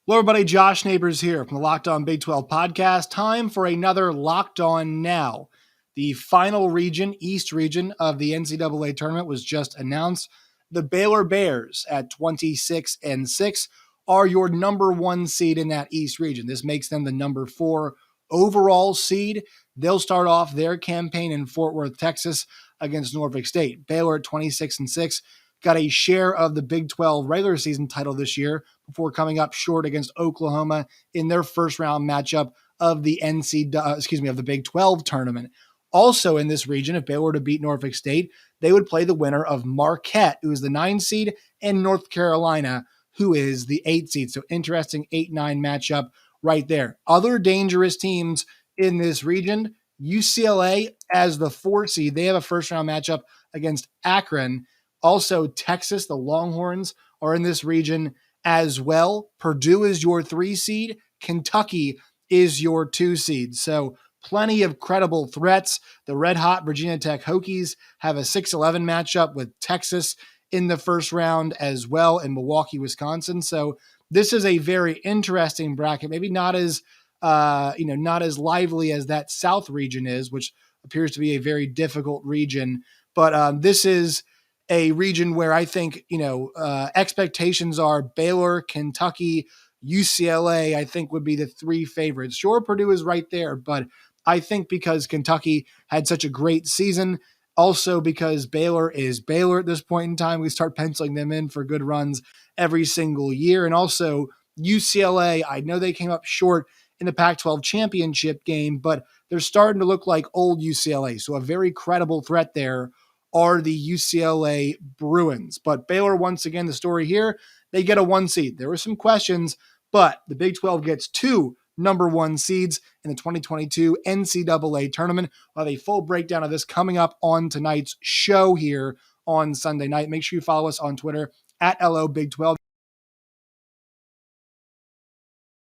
Hello, everybody. Josh Neighbors here from the Locked On Big 12 podcast. Time for another Locked On Now. The final region, East region of the NCAA Tournament was just announced. The Baylor Bears at 26-6 are your number one seed in that East region. This makes them the number 4 overall seed. They'll start off their campaign in Fort Worth, Texas against Norfolk State. Baylor at 26-6 got a share of the Big 12 regular season title this year before coming up short against Oklahoma in their first round matchup of the of the Big 12 tournament. Also in this region, if Baylor were to beat Norfolk State, they would play the winner of Marquette, who is the 9 seed, and North Carolina, who is the 8 seed. So interesting 8-9 matchup right there. Other dangerous teams in this region, UCLA as the 4 seed, they have a first round matchup against Akron. Also, Texas, the Longhorns, are in this region as well. Purdue is your 3 seed. Kentucky is your 2 seed. So plenty of credible threats. The red-hot Virginia Tech Hokies have a 6-11 matchup with Texas in the first round as well in Milwaukee, Wisconsin. So this is a very interesting bracket. Maybe not as not as lively as that South region is, which appears to be a very difficult region. But this is a region where I think, expectations are Baylor, Kentucky, UCLA, I think would be the 3 favorites. Sure, Purdue is right there, but I think because Kentucky had such a great season, also because Baylor is Baylor at this point in time, we start penciling them in for good runs every single year. And also UCLA, I know they came up short in the Pac-12 championship game, but they're starting to look like old UCLA. So a very credible threat there are the UCLA Bruins. But Baylor, once again, the story here, they get a 1 seed. There were some questions, but the Big 12 gets 2 number 1 seeds in the 2022 NCAA Tournament. We'll have a full breakdown of this coming up on tonight's show here on Sunday night. Make sure you follow us on Twitter at LO Big 12.